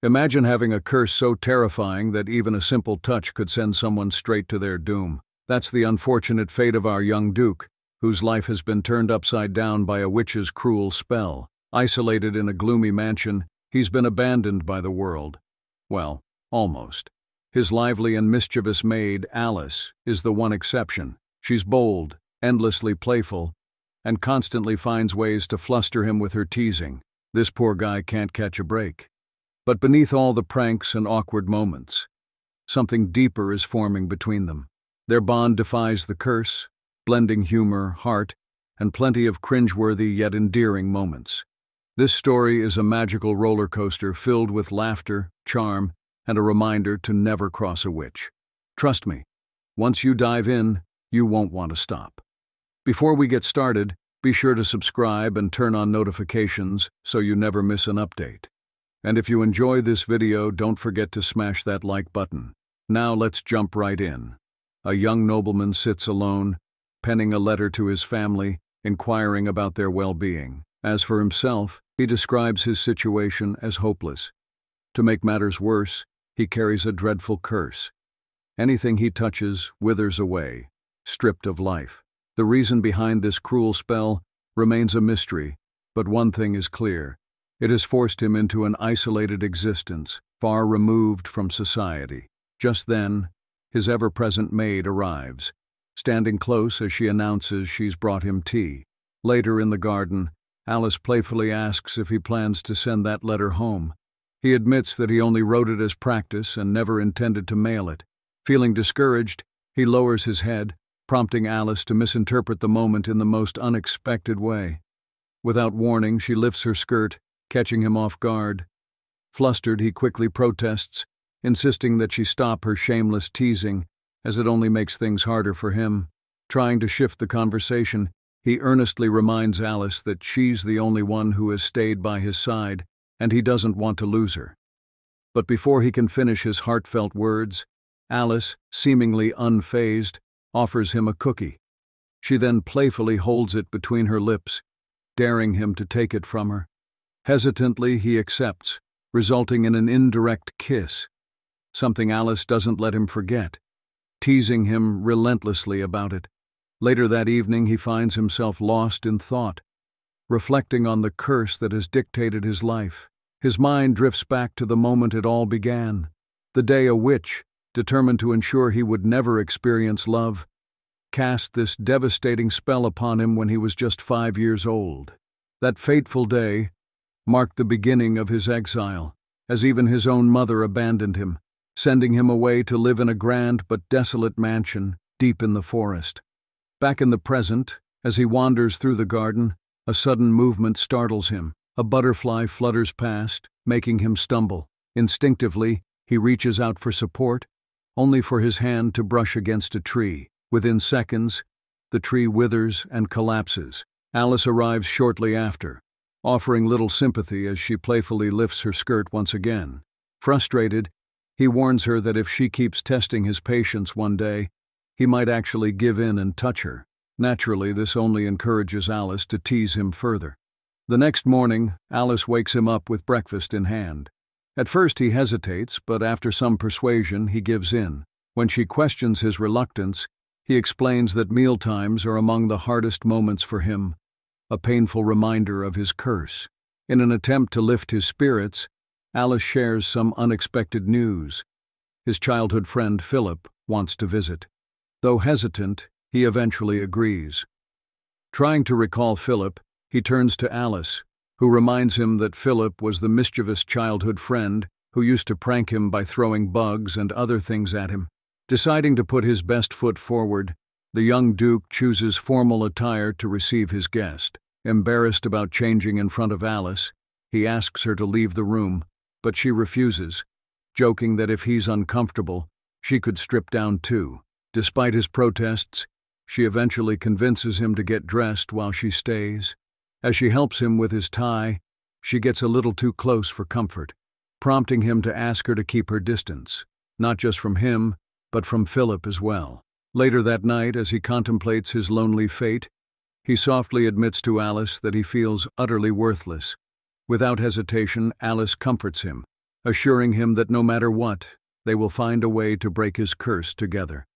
Imagine having a curse so terrifying that even a simple touch could send someone straight to their doom. That's the unfortunate fate of our young Duke, whose life has been turned upside down by a witch's cruel spell. Isolated in a gloomy mansion, he's been abandoned by the world. Well, almost. His lively and mischievous maid, Alice, is the one exception. She's bold, endlessly playful, and constantly finds ways to fluster him with her teasing. This poor guy can't catch a break. But beneath all the pranks and awkward moments, something deeper is forming between them. Their bond defies the curse, blending humor, heart, and plenty of cringeworthy yet endearing moments. This story is a magical roller coaster filled with laughter, charm, and a reminder to never cross a witch. Trust me, once you dive in, you won't want to stop. Before we get started, be sure to subscribe and turn on notifications so you never miss an update. And if you enjoy this video, don't forget to smash that like button. Now let's jump right in. A young nobleman sits alone, penning a letter to his family, inquiring about their well-being. As for himself, he describes his situation as hopeless. To make matters worse, he carries a dreadful curse. Anything he touches withers away, stripped of life. The reason behind this cruel spell remains a mystery, but one thing is clear. It has forced him into an isolated existence, far removed from society. Just then, his ever-present maid arrives, standing close as she announces she's brought him tea. Later in the garden, Alice playfully asks if he plans to send that letter home. He admits that he only wrote it as practice and never intended to mail it. Feeling discouraged, he lowers his head, prompting Alice to misinterpret the moment in the most unexpected way. Without warning, she lifts her skirt, catching him off guard. Flustered, he quickly protests, insisting that she stop her shameless teasing, as it only makes things harder for him. Trying to shift the conversation, he earnestly reminds Alice that she's the only one who has stayed by his side, and he doesn't want to lose her. But before he can finish his heartfelt words, Alice, seemingly unfazed, offers him a cookie. She then playfully holds it between her lips, daring him to take it from her. Hesitantly, he accepts, resulting in an indirect kiss, something Alice doesn't let him forget, teasing him relentlessly about it. Later that evening, he finds himself lost in thought, reflecting on the curse that has dictated his life. His mind drifts back to the moment it all began, the day a witch, determined to ensure he would never experience love, cast this devastating spell upon him when he was just 5 years old. That fateful day marked the beginning of his exile, as even his own mother abandoned him, sending him away to live in a grand but desolate mansion deep in the forest. Back in the present, as he wanders through the garden, a sudden movement startles him. A butterfly flutters past, making him stumble. Instinctively, he reaches out for support, only for his hand to brush against a tree. Within seconds, the tree withers and collapses. Alice arrives shortly after, offering little sympathy as she playfully lifts her skirt once again. Frustrated, he warns her that if she keeps testing his patience one day, he might actually give in and touch her. Naturally, this only encourages Alice to tease him further. The next morning, Alice wakes him up with breakfast in hand. At first he hesitates, but after some persuasion, he gives in. When she questions his reluctance, he explains that mealtimes are among the hardest moments for him, a painful reminder of his curse. In an attempt to lift his spirits, Alice shares some unexpected news. His childhood friend Philip wants to visit. Though hesitant, he eventually agrees. Trying to recall Philip, he turns to Alice, who reminds him that Philip was the mischievous childhood friend who used to prank him by throwing bugs and other things at him. Deciding to put his best foot forward, the young Duke chooses formal attire to receive his guest. Embarrassed about changing in front of Alice, he asks her to leave the room, but she refuses, joking that if he's uncomfortable, she could strip down too. Despite his protests, she eventually convinces him to get dressed while she stays. As she helps him with his tie, she gets a little too close for comfort, prompting him to ask her to keep her distance, not just from him, but from Philip as well. Later that night, as he contemplates his lonely fate, he softly admits to Alice that he feels utterly worthless. Without hesitation, Alice comforts him, assuring him that no matter what, they will find a way to break his curse together.